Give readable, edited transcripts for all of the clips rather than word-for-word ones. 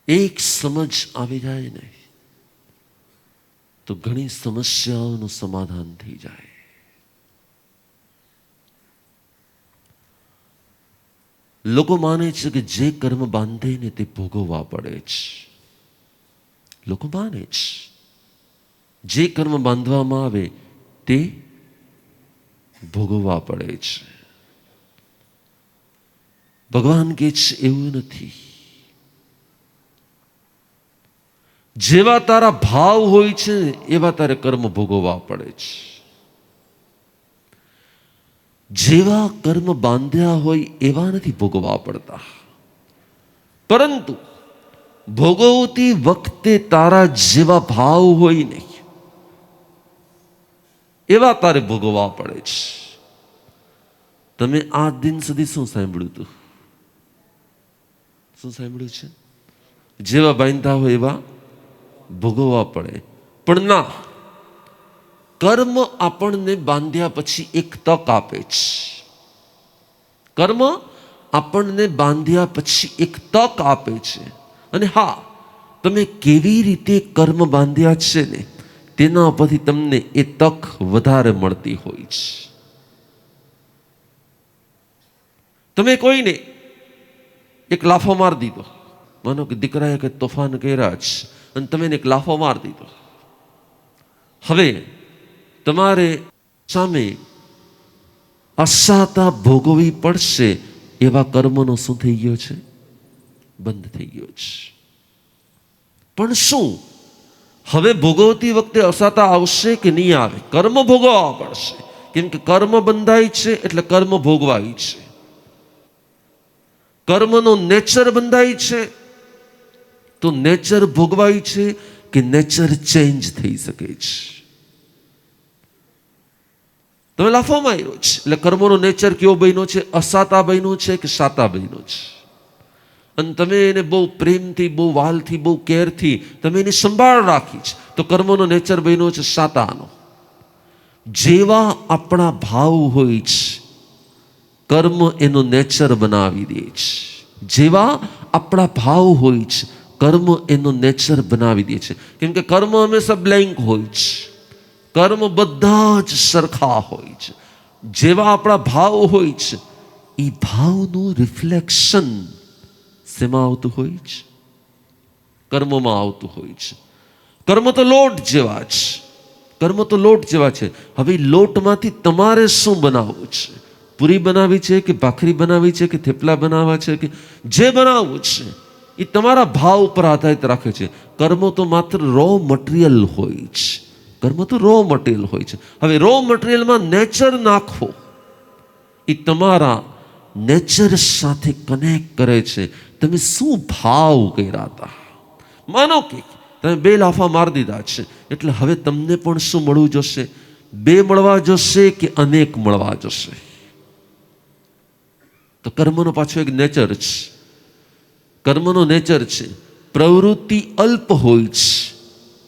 એક સમજ આવી જાય ને તો ઘણી સમસ્યાઓનું સમાધાન થઈ જાય. લોકો માને છે કે જે કર્મ બાંધે ને તે ભોગવવા પડે છે. લોકો માને છે જે કર્મ બાંધવામાં આવે તે ભોગવવા પડે છે. ભગવાન કહે છે એવું નથી. જેવા તારા ભાવ હોય છે એવા તારે કર્મ ભોગવવા પડે છે. જેવા કર્મ બાંધ્યા હોય એવા નથી ભોગવવા પડતા, પરંતુ ભોગવતી વખતે તારા જેવા ભાવ હોય ને એવા તારે ભોગવવા પડે છે. તમે આ દિન સુધી શું સાંભળ્યું હતું? શું સાંભળ્યું છે? જેવા બાંધતા હોય એવા ભોગવવા પડે. પણ ના, કર્મ આપણને બાંધ્યા પછી એક તક આપે છે. કર્મ આપણને બાંધ્યા પછી એક તક આપે છે. અને હા, તમે કેવી રીતે કર્મ બાંધ્યા છે ને તેના પરથી તમને એ તક વધારે મળતી હોય છે. તમે કોઈને એક લાફો મારી દીધો, માનો કે દીકરાએ કંઈ તોફાન કર્યા છે અને તમે એને એક લાફો મારી દીધો. હવે તમારે સામે અસહતા ભોગવવી પડશે એવા કર્મનો શું થઈ ગયો છે? બંધ થઈ ગયો છે. પણ શું હવે ભોગવતી વખતે અસહતા આવશે કે નહીં આવે? કર્મ ભોગવવા પડશે, કેમ કે કર્મ બંધાય છે એટલે કર્મ ભોગવાય છે. કર્મનો નેચર બંધાય છે તો નેચર ભોગવાય છે કે નેચર ચેન્જ થઈ શકે છે. તમે લાફો માર્યો છે એટલે કર્મનો નેચર કેવો બન્યો છે? અસાતા બન્યો છે કે સાતા બન્યો છે? અને તમે એને બહુ પ્રેમથી, બહુ વાલથી, બહુ કેરથી તમે એની સંભાળ રાખી છે તો કર્મનો નેચર બન્યો છે સાતાનો. જેવા આપણા ભાવ હોય છે કર્મ એનો નેચર બનાવી દે છે. જેવા આપણા ભાવ હોય છે કર્મ એનો નેચર બનાવી દે છે. કેમ કે કર્મ હંમેશા બ્લેન્ક હોય છે. કર્મ બધા જ સરખા હોય છે. જેવા આપણા ભાવ હોય છે એ ભાવનું રિફ્લેક્શન શેમાં આવતું હોય છે? કર્મમાં આવતું હોય છે. કર્મ તો લોટ જેવા છે. કર્મ તો લોટ જેવા છે. હવે લોટમાંથી તમારે શું બનાવવું છે? પૂરી બનાવી છે કે ભાખરી બનાવી છે કે થેપલા બનાવવા છે કે જે બનાવવું છે એ તમારા ભાવ ઉપર આધારિત રાખે છે. કર્મ તો માત્ર રો મટીરિયલ હોય છે. કર્મ તો રો મટીરિયલ હોય છે. હવે રો મટીરિયલમાં નેચર નાખવો એ તમારા નેચર સાથે કનેક્ટ કરે છે. તમે શું ભાવ કર્યા હતા? માનો કે તમે 2 લાફા મારી દીધા છે એટલે હવે તમને પણ શું મળવું જોશે? 2 મળવા જોશે કે અનેક મળવા જોશે? તો કર્મનો પાછો એક નેચર છે. કર્મનો નેચર છે પ્રવૃત્તિ અલ્પ હોય છે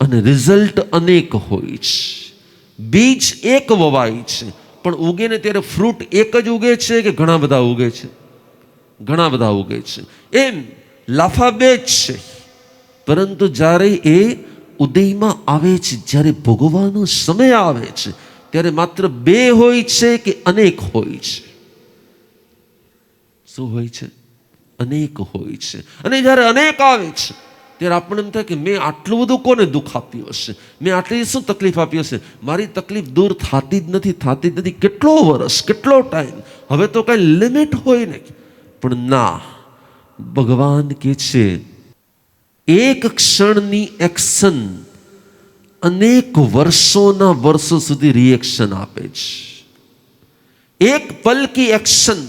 અને રિઝલ્ટ અનેક હોય છે. બીજ એક વવાય છે પણ ઉગે ને ત્યારે ફ્રૂટ એક જ ઉગે છે કે ઘણા બધા ઉગે છે? ઘણા બધા ઉગે છે. એમ લાફા 2 જ છે, પરંતુ જ્યારે એ ઉદયમાં આવે છે, જ્યારે ભોગવવાનો સમય આવે છે ત્યારે માત્ર 2 હોય છે કે અનેક હોય છે? શું હોય છે? અનેક હોય છે. અને જ્યારે અનેક આવે છે ત્યારે આપણને એમ થાય કે મેં આટલું બધું કોને દુઃખ આપ્યું હશે? મેં આટલી શું તકલીફ આપી હશે? મારી તકલીફ દૂર થતી જ નથી. કેટલો વર્ષ, કેટલો ટાઈમ? હવે તો કઈ લિમિટ હોય ને. પણ ના, ભગવાન કહે છે એક ક્ષણની એક્શન અનેક વર્ષોના વર્ષો સુધી રિએક્શન આપે છે. एक पल की एक्शन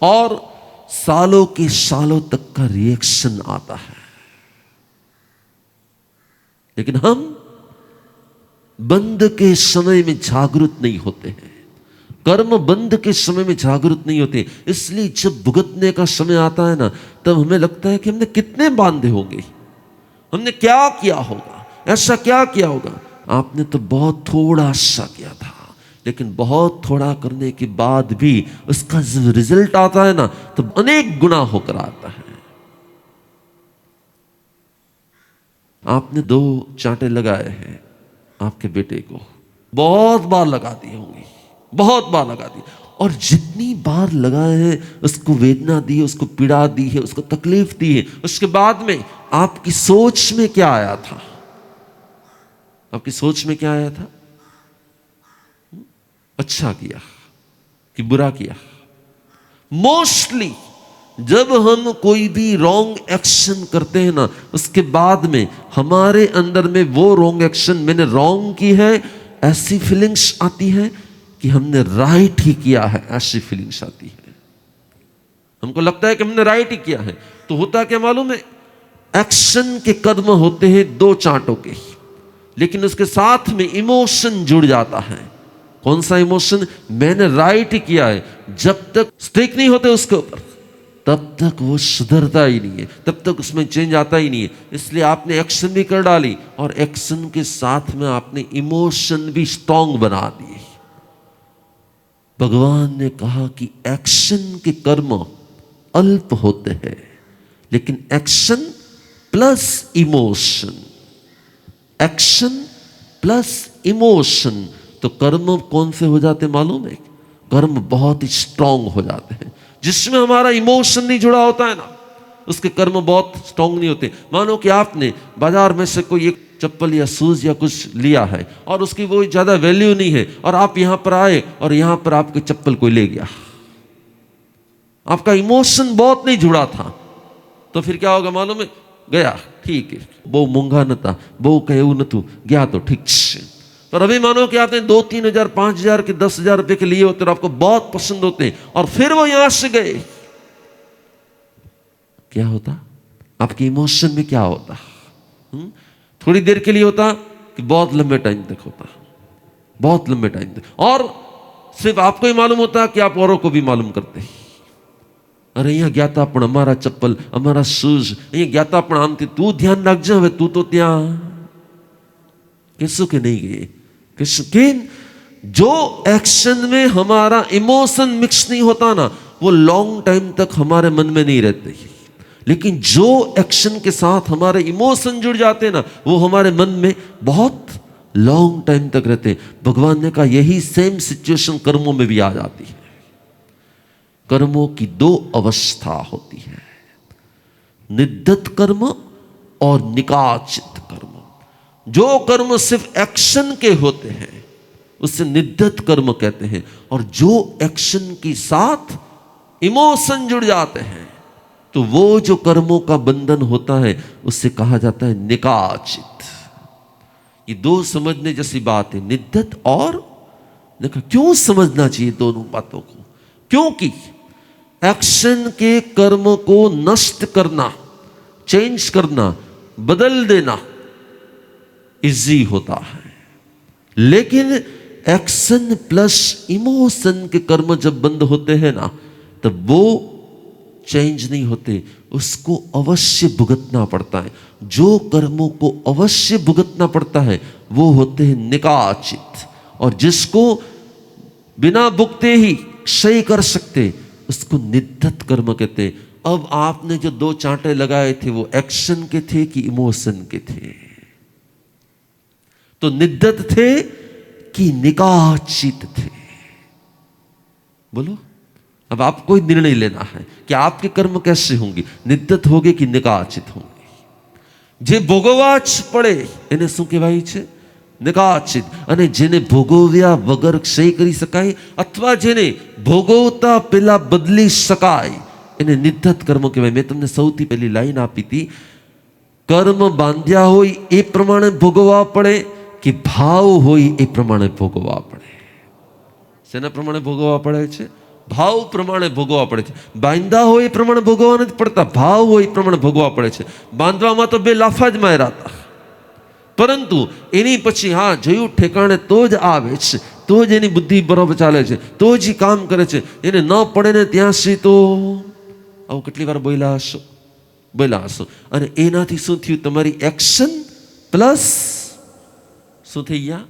और सालों के सालों तक का रिएक्शन आता है. लेकिन हम बंद के समय में जागरूक नहीं होते हैं. कर्म बंद के समय में जागरूक नहीं होते. इसलिए जब भुगतने का समय आता है ना तब हमें लगता है कि हमने कितने बांधे होंगे, हमने क्या किया होगा, ऐसा क्या किया होगा. आपने तो बहुत थोड़ा सा किया था, लेकिन बहुत थोड़ा करने के बाद भी उसका जब रिजल्ट आता है ना तो अनेक गुना होकर आता है. आपने 2 चांटे लगाए हैं आपके बेटे को, बहुत बार लगा दिए होंगे, बहुत बार लगा दिए, और जितनी बार लगाए हैं उसको वेदना दी है, उसको पीड़ा दी है, उसको तकलीफ दी है। उसके बाद में आपकी सोच में क्या आया था? आपकी सोच में क्या आया था? अच्छा किया कि बुरा किया? मोस्टली जब हम कोई भी रॉन्ग एक्शन करते हैं ना, उसके बाद में हमारे अंदर में वो रॉन्ग एक्शन, मैंने रॉन्ग की है, ऐसी फीलिंग्स आती है कि हमने राइट ही किया है, ऐसी फीलिंग्स आती है। हमको लगता है कि हमने राइट ही किया है। तो होता क्या मालूम है? एक्शन के कदम होते हैं 2 चांटों के, लेकिन उसके साथ में इमोशन जुड़ जाता है। कौन सा इमोशन? मैंने राइट ही किया है। जब तक स्टिक नहीं होते उसके ऊपर, तब तक वो सुधरता ही नहीं है, तब तक उसमें चेंज आता ही नहीं है। इसलिए आपने एक्शन भी कर डाली, और एक्शन के साथ में आपने इमोशन भी स्ट्रांग बना दिए। भगवान ने कहा कि एक्शन के कर्म अल्प होते हैं, लेकिन action plus emotion, action plus emotion, तो कर्म कौन से हो जाते मालूम है? कर्म बहुत ही स्ट्रांग हो जाते हैं। जिसमें हमारा इमोशन नहीं जुड़ा होता है ना, उसके कर्म बहुत स्ट्रांग नहीं होते। मानो कि आपने बाजार में से कोई एक चप्पल या शूज या कुछ लिया है, और उसकी वो ज्यादा वैल्यू नहीं है, और आप यहां पर आए और यहां पर आपके चप्पल कोई ले गया, आपका इमोशन बहुत नहीं जुड़ा था, तो फिर क्या होगा मालूम है? गया ठीक है, બહુ મોંઘા નતા, બહુ કઈ એવું નતું, ગયા तो ठीक છે। पर अभी मानो कि आपने 2-3 हजार 5 हजार के 10 हजार रुपए के लिए होते और आपको बहुत पसंद होते हैं, और फिर वो यहां से गए, क्या होता? आपके इमोशन में क्या होता? थोड़ी देर के लिए होता कि बहुत लंबे टाइम तक होता, बहुत लंबे टाइम तक, और सिर्फ आपको ही मालूम होता कि आप औरों को भी मालूम करते हैं। अरे અહીંયા ગયા તા પણ અમારા ચપ્પલ, અમારા શૂઝ અહીંયા ગયા તા પણ આમથી, તું ध्यान રાખજે, હવે તું તો ત્યાં कैसो के नहीं गए, कैसो के? जो एक्शन में हमारा इमोशन मिक्स नहीं होता ना, वो लॉन्ग टाइम तक हमारे मन में नहीं रहते। लेकिन जो एक्शन के साथ हमारे इमोशन जुड़ जाते ना, वो हमारे मन में बहुत लॉन्ग टाइम तक रहते। भगवान ने कहा यही सेम सिचुएशन कर्मों में भी आ जाती है। कर्मों की 2 अवस्था होती है, निद्दत कर्म और निकाचित कर्म। जो कर्म सिर्फ एक्शन के होते हैं उसे निद्दत कर्म कहते हैं, और जो एक्शन के साथ इमोशन जुड़ जाते हैं तो वो जो कर्मों का बंधन होता है उससे कहा जाता है निकाचित। ये 2 समझने जैसी बात है, निद्दत और निका। क्यों समझना चाहिए दोनों बातों को? क्योंकि एक्शन के कर्म को नष्ट करना, चेंज करना, बदल देना इजी होता है, लेकिन एक्शन प्लस इमोशन के कर्म जब बंद होते हैं ना, तब वो चेंज नहीं होते, उसको अवश्य भुगतना पड़ता है। जो कर्मों को अवश्य भुगतना पड़ता है वो होते हैं निकाचित, और जिसको बिना भुगते ही क्षय कर सकते उसको निद्दत कर्म कहते हैं। अब आपने जो 2 चांटे लगाए थे वो एक्शन के थे कि इमोशन के थे? तो निद्दत थे कि निकाचित थे? बोलो। अब आपको ही निर्णय लेना है कि आपके कर्म कैसे होंगे, निद्दत होंगे कि निकाचित होंगे। जे भोगवा ज પડે એને શું કહેવાય છે? નિકાચિત। અને જેને ભોગવ્યા વગર ક્ષય કરી શકાય, અથવા જેને ભોગવતા પહેલા બદલી શકાય, એને નિદ્દત કર્મ કહેવાય। મેં તમને સૌથી પહેલી લાઈન આપી હતી, કર્મ બાંધ્યા હોય એ પ્રમાણે ભોગવવા પડે કે ભાવ હોય એ પ્રમાણે ભોગવવા પડે? શેના પ્રમાણે ભોગવવા પડે છે? ભાવ પ્રમાણે ભોગવવા પડે છે। બાંધ્યા હોય એ પ્રમાણે ભોગવવા નથી પડતા, ભાવ હોય એ પ્રમાણે ભોગવવા પડે છે। બાંધવામાં તો 2 લાફા જ માર્યા હતા, પરંતુ એની પછી હા જોયું ઠેકાણે તો જ આવે છે, તો જ એની બુદ્ધિ બરોબર ચાલે છે, તો જ કામ કરે છે। એને ન પડે ને ત્યાં સુધી તો આવું કેટલી વાર બોલ્યા હશો। અને એનાથી શું થયું? તમારી એક્શન પ્લસ શું થઈ ગયા?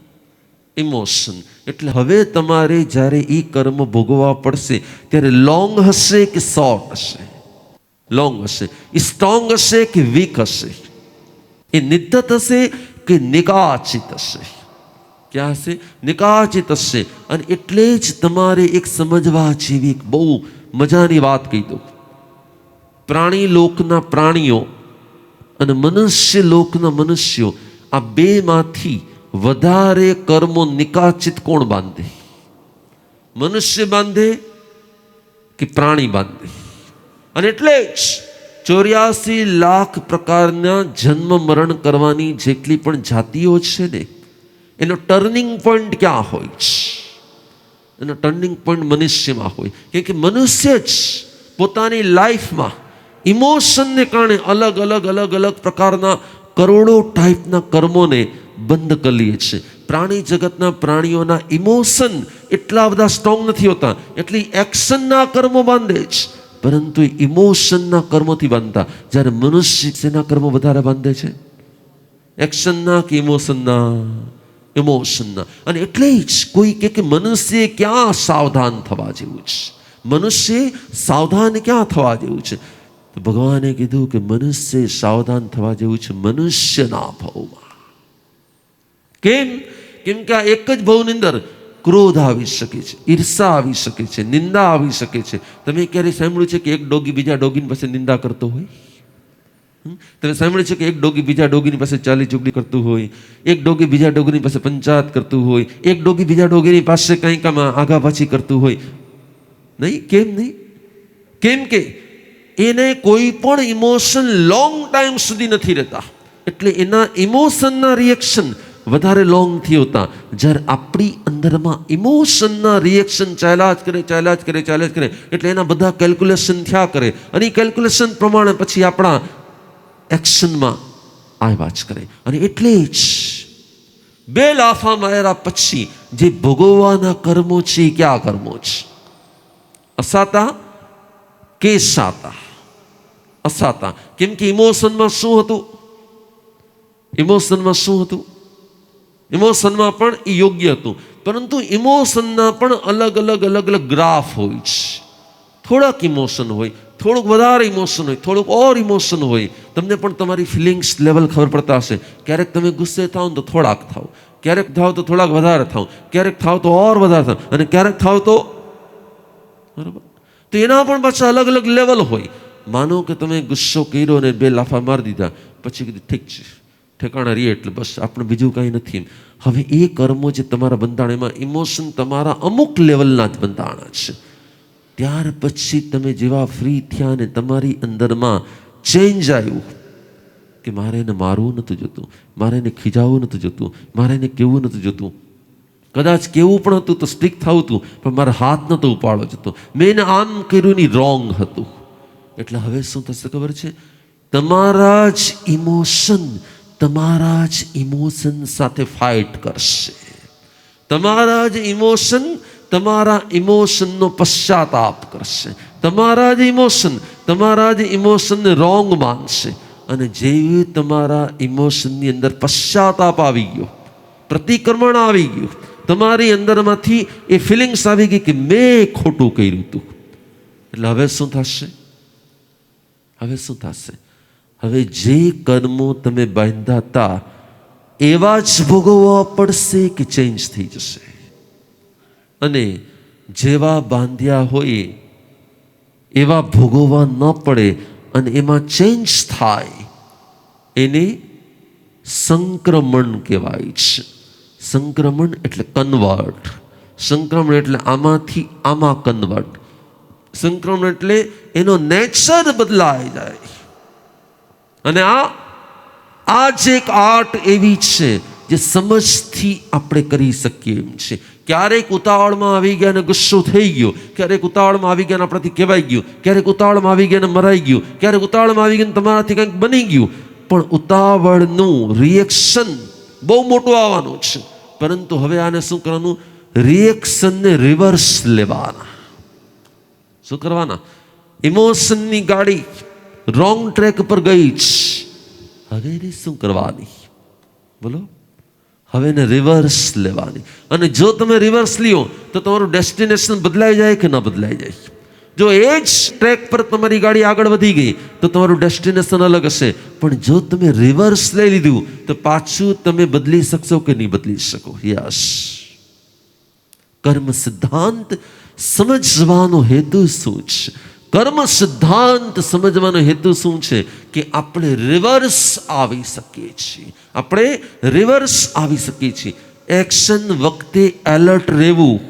ઇમોશન। એટલે હવે તમારે જ્યારે એ કર્મ ભોગવવા પડશે ત્યારે લોંગ હશે કે શોર્ટ હશે? લોંગ હશે। સ્ટ્રોંગ હશે કે વીક હશે? એ નિત્યત હશે કે નિકાચિત હશે? ક્યાં હશે? નિકાચિત હશે. અને એટલે જ તમારે એક સમજવા જેવી એક બહુ મજાની વાત કહી દઉં. પ્રાણી લોકના પ્રાણીઓ અને મનુષ્ય લોકના મનુષ્યો, આ બેમાંથી વધારે કર્મો નિકાચિત કોણ બાંધે? મનુષ્ય બાંધે કે પ્રાણી બાંધે? અને એટલે જ 84 લાખ પ્રકારના જન્મ મરણ કરવાની જેટલી પણ જાતિઓ છે ને, એનો ટર્નિંગ પોઈન્ટ ક્યાં હોય છે? એનો ટર્નિંગ પોઈન્ટ મનુષ્યમાં હોય. કેમ કે મનુષ્ય જ પોતાની લાઈફમાં ઇમોશનને કારણે અલગ અલગ અલગ અલગ પ્રકારના કરોડો ટાઈપના કર્મોને બંધ કરી લે છે. પ્રાણી જગતના પ્રાણીઓના ઇમોશન એટલા બધા સ્ટ્રોંગ નથી હોતા, એટલે એક્શનના કર્મો બાંધે છે, પરંતુ ઇમોશનના કર્મોથી બાંધતા. જ્યારે મનુષ્ય શેના કર્મો વધારે બાંધે છે? એક્શનના કે ઇમોશનના? ઇમોશનના. અને એટલે જ કોઈ કે મનુષ્ય ક્યાં સાવધાન થવા જેવું છે? મનુષ્ય સાવધાન ક્યાં થવા જેવું છે? તો ભગવાને કીધું કે મનુષ્ય સાવધાન થવા જેવું છે મનુષ્યના ભાવમાં. કેમ? કેમ કે આ એક જ ભાવની અંદર ક્રોધ આવી શકે છે, ઈર્ષા આવી શકે છે, નિંદા આવી શકે છે. તમે ક્યારે સાંભળ્યું છે કે એક ડોગી બીજા ડોગીની પાસે નિંદા કરતો હોય? તમે સાંભળ્યું છે કે એક ડોગી બીજા ડોગીની પાસે ચાલી ચૂગલી કરતું હોય? એક ડોગી બીજા ડોગીની પાસે પંચાયત કરતું હોય? એક ડોગી બીજા ડોગીની પાસે કંઈક આગા પાછી કરતું હોય? નહીં. કેમ નહીં? કેમ કે એને કોઈ પણ ઇમોશન લોંગ ટાઈમ સુધી નથી રહેતા, એટલે એના ઇમોશનના રિએક્શન વધારે લોંગ નથી હોતા. જ્યારે આપણી અંદરમાં ઇમોશનના રિએક્શન ચાલ્યા જ કરે, એટલે એના બધા કેલ્ક્યુલેશન થયા કરે, અને એ કેલ્ક્યુલેશન પ્રમાણે પછી આપણા એક્શનમાં આવ્યા જ કરે. અને એટલે જ 2 લાફા માર્યા પછી જે ભોગવવાના કર્મો છે એ ક્યાં કર્મો છે? અસાતા કે સાતા? અસાતા. કેમ કે ઇમોશનમાં શું હતું? ઇમોશનમાં પણ એ યોગ્ય હતું, પરંતુ ઇમોશનના પણ અલગ અલગ ગ્રાફ હોય છે. થોડાક ઇમોશન હોય, થોડુંક વધારે ઇમોશન હોય, થોડુંક ઓર ઇમોશન હોય. તમને પણ તમારી ફિલિંગ્સ લેવલ ખબર પડતા હશે. ક્યારેક તમે ગુસ્સે થાવ તો થોડાક થાવ, ક્યારેક થાવ તો થોડાક વધારે થાવ, ક્યારેક થાવ તો ઓર વધારે થાવ, અને ક્યારેક થાવ તો બરાબર. તો એના પણ પાછા અલગ અલગ લેવલ હોય. માનો કે તમે ગુસ્સો કર્યો અને 2 લાફા મારી દીધા, પછી કીધું ઠીક છે, ઠેકાણા રહીએ એટલે બસ, આપણે બીજું કાંઈ નથી. હવે એ કર્મો જે તમારા બંધાણ, એમાં ઇમોશન તમારા અમુક લેવલના જ બંધાણા છે. ત્યાર પછી તમે જેવા ફ્રી થયા ને તમારી અંદરમાં ચેન્જ આવ્યું કે મારે એને મારવું નહોતું જોતું, મારે એને ખીજાવવું નહોતું જોતું, મારે એને કેવું નહોતું જોતું. કદાચ કેવું પણ હતું તો સ્ટ્રીક થવું હતું, પણ મારે હાથ નહોતો ઉપાડવો જતો. મેં એને આમ કર્યું ની રોંગ હતું. એટલે હવે શું થશે ખબર છે? તમારા જ ઇમોશન સાથે ફાઇટ કરશે. તમારા જ ઇમોશન તમારા ઇમોશનનો પશ્ચાતાપ કરશે. તમારા જ ઇમોશનને રોંગ માનશે. અને જેવી તમારા ઇમોશનની અંદર પશ્ચાતાપ આવી ગયો, પ્રતિક્રમણ આવી ગયું, તમારી અંદરમાંથી એ ફિલિંગ્સ આવી ગઈ કે મેં ખોટું કર્યું હતું, એટલે હવે શું થશે? હવે જે કર્મો તમે બાંધ્યા હતા એવા જ ભોગવવા પડશે કે ચેન્જ થઈ જશે? અને જેવા બાંધ્યા હોય એવા ભોગવવા ન પડે અને એમાં ચેન્જ થાય, એને સંક્રમણ કહેવાય છે. સંક્રમણ એટલે કન્વર્ટ. સંક્રમણ એટલે આમાંથી આમાં કન્વર્ટ. સંક્રમણ એટલે એનો નેચર બદલાઈ જાય. અને આ જે એક આર્ટ એવી છે જે સમજથી આપણે કરી શકીએ એમ છે. ક્યારેક ઉતાવળમાં આવી ગયા અને ગુસ્સો થઈ ગયો, ક્યારેક ઉતાવળમાં આવી ગયા આપણાથી કહેવાઈ ગયું, ક્યારેક ઉતાવળમાં આવી ગયા અને મરાઈ ગયું, ક્યારેક ઉતાવળમાં આવી ગયા તમારાથી કંઈક બની ગયું. પણ ઉતાવળનું રિએક્શન બહુ મોટું આવવાનું છે. પરંતુ હવે આને શું કરવાનું? રિએક્શનને રિવર્સ લેવાના. શું કરવાના? ઇમોશનની ગાડી રોંગ ટ્રેક પર ગઈ છે, હવે એને શું કરવાની? બોલો. હવે એને રિવર્સ લેવાની. અને જો તમે રિવર્સ લ્યો તો તમારું ડેસ્ટિનેશન બદલાઈ જાય કે ના બદલાઈ જાય? જો એ જ ટ્રેક પર તમારી ગાડી આગળ વધી ગઈ તો તમારું ડેસ્ટિનેશન અલગ હશે, પણ જો તમે રિવર્સ લઈ લીધું તો પાછું તમે બદલી શકશો કે નહીં બદલી શકો? યસ. કર્મ સિદ્ધાંત સમજવાનો હેતુ શું છે? કર્મ સિદ્ધાંત સમજવાનો હેતુ શું છે? કે આપણે રિવર્સ આવી શકીએ છીએ. આપણે રિવર્સ આવી શકીએ છીએ. એક્શન વખતે એલર્ટ રહેવું,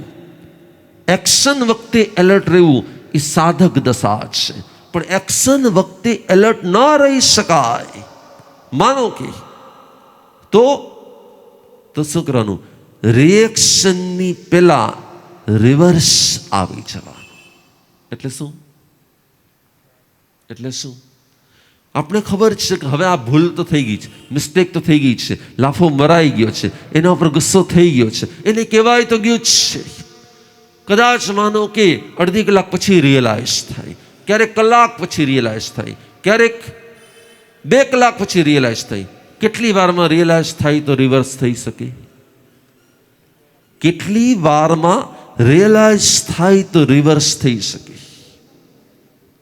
એક્શન વખતે એલર્ટ રહેવું એ સાધક દશા છે. પણ એક્શન વખતે એલર્ટ ન રહી શકાય. માનો કે તો શું કરવાનું? રિએક્શનની પહેલા રિવર્સ આવી જવાનું. એટલે શું? એટલે શું? આપણે ખબર છે કે હવે આ ભૂલ તો થઈ ગઈ છે, મિસ્ટેક તો થઈ ગઈ છે, લાફો મરાઈ ગયો છે, એના ઉપર ગુસ્સો થઈ ગયો છે, એને કહેવાય તો ગયું જ છે. કદાચ માનો કે અડધી કલાક પછી રિયલાઇઝ થાય, ક્યારેક કલાક પછી રિયલાઇઝ થાય, ક્યારેક 2 કલાક પછી રિયલાઇઝ થાય. કેટલી વારમાં રિયલાઇઝ થાય તો રિવર્સ થઈ શકે? કેટલી વારમાં रियलाइज થાય तो रिवर्स થઈ શકે?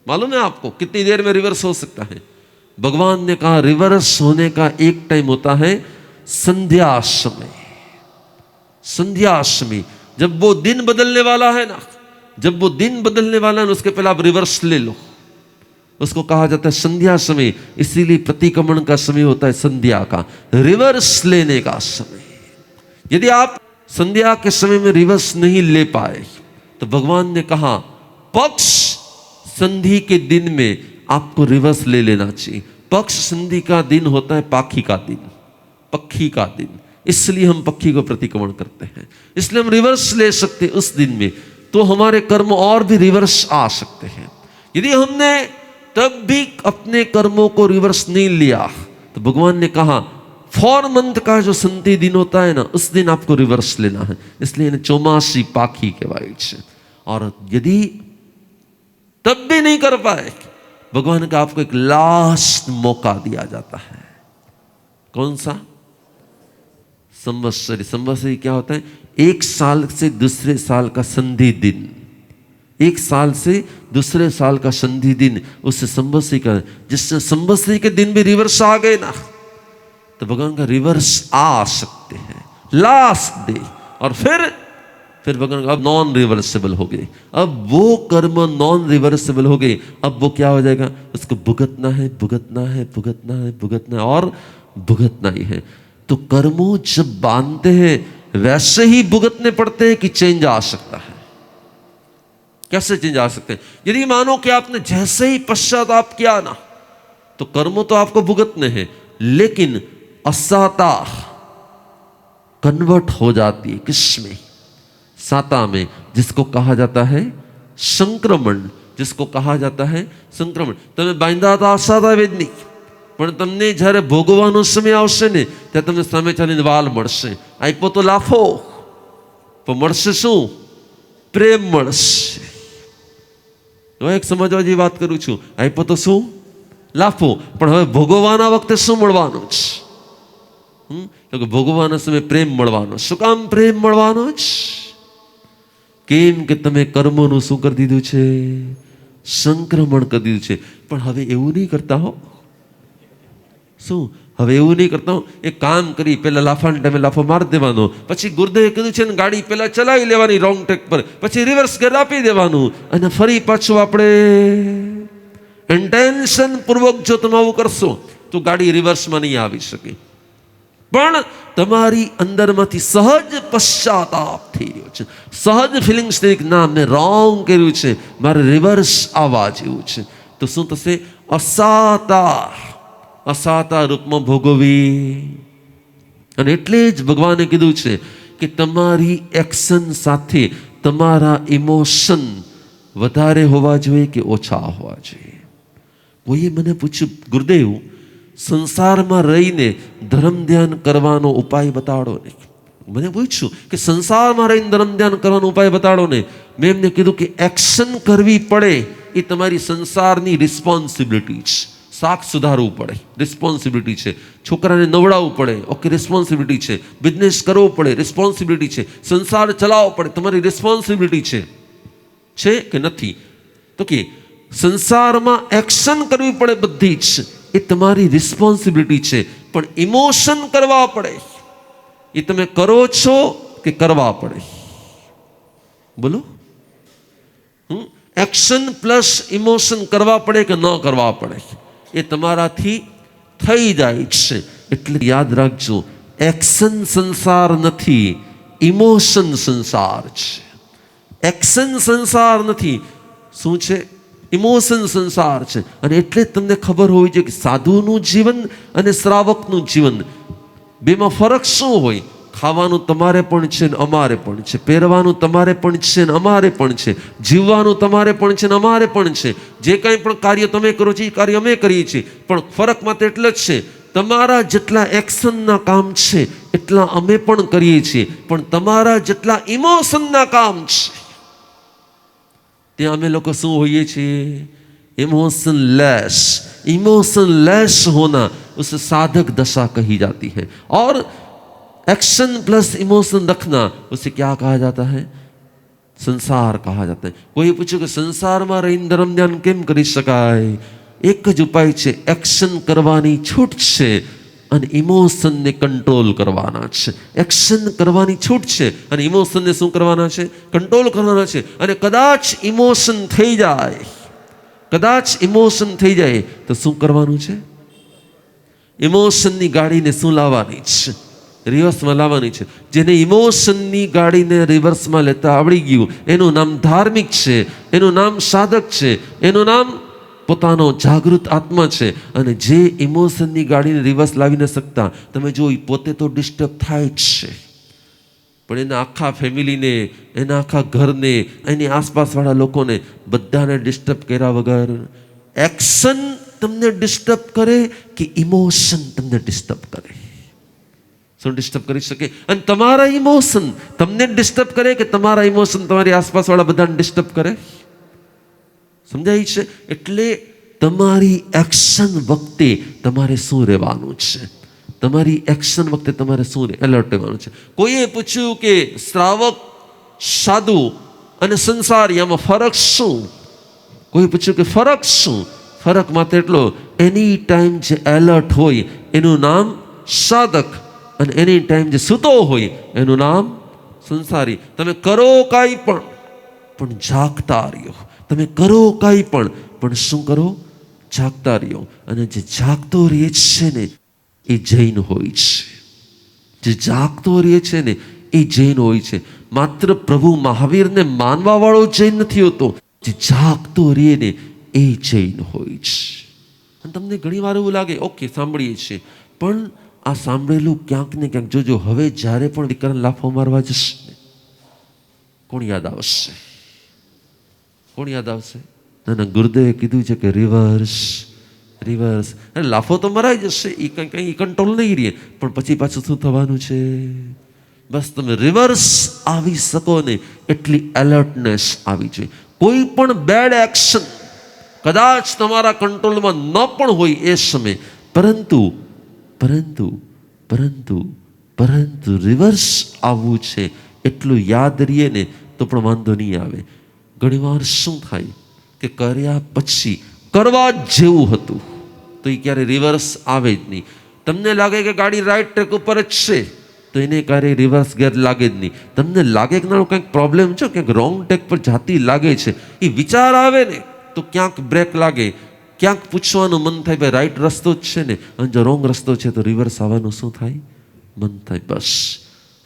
मालूम है आपको कितनी देर में रिवर्स हो सकता है? भगवान ने कहा रिवर्स होने का एक टाइम होता है संध्या समय. संध्या समय जब वो दिन बदलने वाला है ना, जब वो दिन बदलने वाला है उसके पहले आप रिवर्स ले लो. उसको कहा जाता है संध्या समय. इसीलिए प्रतिक्रमण का समय होता है संध्या का, रिवर्स लेने का समय. यदि आप संध्या के समय में रिवर्स नहीं ले पाए तो भगवान ने कहा पक्ष संधि के दिन में आपको रिवर्स ले लेना चाहिए. पक्ष संधि का दिन होता है पाखी का दिन, पक्षी का दिन. इसलिए हम पक्षी को प्रतिक्रमण करते हैं, इसलिए हम रिवर्स ले सकते हैं उस दिन में. तो हमारे कर्म और भी रिवर्स आ सकते हैं. यदि हमने तब भी अपने कर्मों को रिवर्स नहीं लिया तो भगवान ने कहा 4 मंथ का जो संधि दिन होता है ना, उस दिन आपको रिवर्स लेना है. इसलिए इन्हें चौमासी पाखी कहवाय छे. और यदि तब भी नहीं कर पाए, भगवान का आपको एक लास्ट मौका दिया जाता है. कौन सा? संवत्सरी. संवत्सरी क्या होता है? 1 साल से दूसरे साल का संधि दिन. 1 साल से दूसरे साल का संधि दिन, उससे संवत्सरी का, जिससे संवत्सरी के दिन भी रिवर्स आ गए ना तो भगवान का रिवर्स आ सकते हैं लास्ट डे. और फिर भगवान का अब नॉन रिवर्सेबल हो गए. अब वो कर्म नॉन रिवर्सेबल हो गए. अब वो क्या हो जाएगा? उसको भुगतना है, भुगतना है, भुगतना है, भुगतना है और भुगतना ही है. तो कर्मों जब बांधते हैं वैसे ही भुगतने पड़ते हैं कि चेंज आ सकता है? कैसे चेंज आ सकते हैं? यदि मानो कि आपने जैसे ही पश्चाताप किया ना तो कर्मों तो आपको भुगतने हैं, लेकिन असाता कन्वर्ट हो जाती है किसमें? साता में, जिसको कहा जाता है संक्रमण. जिसको कहा जाता है संक्रमण. તમે બાંધા હતા અસાતા વેદની, પણ તમને જ્યારે ભોગવાનો સમય આવશે ને ત્યારે તમને સામે ચાલીને વાલ મળશે. આપ્યો તો લાફો, પણ મળશે શું? પ્રેમ મળશે. હું એક સમજવા જેવી વાત કરું છું. આપ્યો તો શું? લાફો, પણ હવે ભોગવવાના વખતે શું મળવાનું છે? તો કે ભોગવવાના સમયે પ્રેમ મળવાનો. શું કામ પ્રેમ મળવાનો જ? કેમ કે તમે કર્મોનું શું કરી દીધું છે? સંક્રમણ કરી દીધું છે. પણ હવે એવું નહીં કરતા હો. શું? હવે એવું નહીં કરતા હો. એક કામ કરી, પહેલા લાફાના ટાઈમે લાફો મારી દેવાનો, પછી ગુરુદેવે કીધું છે ને ગાડી પહેલા ચલાવી લેવાની રોંગ ટ્રેક પર, પછી રિવર્સ ગેર આપી દેવાનું, અને ફરી પાછું આપણે ઇન્ટેન્શન પૂર્વક જો તમે આવું કરશો તો ગાડી રિવર્સમાં નહીં આવી શકે. પણ તમારી અંદરમાંથી સહજ પશ્ચાતાપ થઈ રહ્યો છે, સહજ ફિલિંગ્સ થઈ ના મેં રોંગ કર્યું છે, મારે રિવર્સ આવવા જેવું છે. તો શું થશે? અસાતા રૂપમાં ભોગવી. અને એટલે જ ભગવાને કીધું છે કે તમારી એક્શન સાથે તમારા ઇમોશન વધારે હોવા જોઈએ કે ઓછા હોવા જોઈએ? કોઈએ મને પૂછ્યું, ગુરુદેવ સંસારમાં રહીને ધર્મ ધ્યાન કરવાનો ઉપાય બતાડો ને. મને પૂછ્યું કે સંસારમાં રહીને ધર્મ ધ્યાન કરવાનો ઉપાય બતાડો ને. મેં એમને કીધું કે એક્શન કરવી પડે એ તમારી સંસારની રિસ્પોન્સિબિલિટી છે. શાક સુધારવું પડે, રિસ્પોન્સિબિલિટી છે. છોકરાને નવડાવવું પડે, ઓકે, રિસ્પોન્સિબિલિટી છે. બિઝનેસ કરવો પડે, રિસ્પોન્સિબિલિટી છે. સંસાર ચલાવવો પડે, તમારી રિસ્પોન્સિબિલિટી છે કે નથી? તો કે સંસારમાં એક્શન કરવી પડે બધી જ, એ તમારી રિસ્પોન્સિબિલિટી છે, પણ ઇમોશન કરવા પડે એ તમે કરો છો કે કરવા પડે? બોલો. એક્શન પ્લસ ઇમોશન કરવા પડે કે ન કરવા પડે? એ તમારાથી થઈ જાય છે. એટલે યાદ રાખજો, એક્શન સંસાર નથી, ઇમોશન સંસાર છે. એક્શન સંસાર નથી, શું છે? ઇમોશન સંસાર છે. અને એટલે જ તમને ખબર હોવી જોઈએ કે સાધુનું જીવન અને શ્રાવકનું જીવન બેમાં ફરક શું હોય? ખાવાનું તમારે પણ છે ને અમારે પણ છે, પહેરવાનું તમારે પણ છે ને અમારે પણ છે, જીવવાનું તમારે પણ છે ને અમારે પણ છે. જે કંઈ પણ કાર્ય તમે કરો છો એ કાર્ય અમે કરીએ છીએ, પણ ફરક માત્ર એટલે જ છે, તમારા જેટલા એક્શનના કામ છે એટલા અમે પણ કરીએ છીએ, પણ તમારા જેટલા ઇમોશનના કામ છે ત્યાં અમે લોકો શું હોઈએ છીએ? इमोशनलेस. इमोशनलेस होना उसे साधक दशा कही जाती है, और एक्शन प्लस इमोशन रखना उसे क्या कहा जाता है? संसार कहा जाता है. कोई पूछे कि संसार में रहीने धर्म ध्यान केम करी शकाय? एक ज उपाय છે, એક્શન કરવાની છૂટ છે અને ઇમોશનને કંટ્રોલ કરવાના છે. એક્શન કરવાની છૂટ છે અને ઇમોશનને શું કરવાના છે? કંટ્રોલ કરવાના છે. અને કદાચ ઇમોશન થઈ જાય, કદાચ ઇમોશન થઈ જાય તો શું કરવાનું છે? ઇમોશનની ગાડીને શું લાવવાની છે? રિવર્સમાં લાવવાની છે. જેને ઇમોશનની ગાડીને રિવર્સમાં લેતા આવડી ગયું એનું નામ ધાર્મિક છે, એનું નામ સાધક છે, એનું નામ પોતાનો જાગૃત આત્મા છે. અને જે ઇમોશનની ગાડીને રિવર્સ લાવી ન શકતા, તમે જો એ પોતે તો ડિસ્ટર્બ થાય જ છે, પણ એના આખા ફેમિલીને, એના આખા ઘરને, એની આસપાસવાળા લોકોને બધાને ડિસ્ટર્બ કર્યા વગર એક્શન તમને ડિસ્ટર્બ કરે કે ઇમોશન તમને ડિસ્ટર્બ કરે? શું ડિસ્ટર્બ કરી શકે? અને તમારા ઇમોશન તમને ડિસ્ટર્બ કરે કે તમારા ઇમોશન તમારી આસપાસવાળા બધાને ડિસ્ટર્બ કરે? સમજાય છે? એટલે તમારી એક્શન વખતે તમારે શું રહેવાનું છે? તમારી એક્શન વખતે તમારે શું એલર્ટ રહેવાનું છે? કોઈએ પૂછ્યું કે શ્રાવક, સાધુ અને સંસારી આમાં ફરક શું? કોઈ પૂછ્યું કે ફરક શું? ફરક માત્ર એટલો, એની ટાઈમ જે એલર્ટ હોય એનું નામ સાધક, અને એની ટાઈમ જે સૂતો હોય એનું નામ સંસારી. તમે કરો કાંઈ પણ જાગતા રહ્યો. તમે કરો કાંઈ પણ શું કરો? જાગતા રહ્યો. અને જે જાગતો રહે છે ને એ જૈન હોય છે. જે જાગતો રહે છે ને એ જૈન હોય છે. માત્ર પ્રભુ મહાવીરને માનવા વાળો જૈન નથી હોતો, જે જાગતો રહે ને એ જૈન હોય છે. અને તમને ઘણી વાર એવું લાગે, ઓકે સાંભળીએ છીએ, પણ આ સાંભળેલું ક્યાંક ને ક્યાંક જોજો, હવે જ્યારે પણ વિકરણ લાફો મારવા જશે કોણ યાદ આવશે? કોણ યાદ આવશે? ના, ગુરુદેવે કીધું છે કે રિવર્સ, રિવર્સ. લાફો તો મરાઈ જશે, એ કંઈ કંટ્રોલ નહીં રહે, પણ પછી પાછું શું થવાનું છે? બસ તમે રિવર્સ આવી શકો ને એટલી એલર્ટનેસ આવી જોઈએ. કોઈ પણ બેડ એક્શન કદાચ તમારા કંટ્રોલમાં ન પણ હોય એ સમયે, પરંતુ પરંતુ પરંતુ પરંતુ રિવર્સ આવવું છે એટલું યાદ રહીએ ને તો પણ વાંધો નહીં આવે. ઘણીવાર શું થાય કે કર્યા પછી કરવા જેવું હતું તો એ ક્યારે રિવર્સ આવે જ નહીં. તમને લાગે કે ગાડી રાઈટ ટ્રેક ઉપર જ છે તો એને ક્યારેય રિવર્સ ગેર લાગે જ નહીં. તમને લાગે કે ના કંઈક પ્રોબ્લેમ છે, ક્યાંક રોંગ ટ્રેક પર જાતી લાગે છે, એ વિચાર આવે ને તો ક્યાંક બ્રેક લાગે, ક્યાંક પૂછવાનું મન થાય, ભાઈ રાઈટ રસ્તો જ છે ને, અને જો રોંગ રસ્તો છે તો રિવર્સ આવવાનું શું થાય? મન થાય. બસ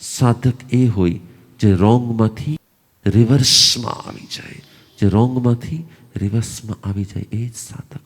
સાધક એ હોય જે રોંગમાંથી રિવર્સમાં આવી જાય, જે રોંગમાંથી રિવર્સમાં આવી જાય, એ જ સાધક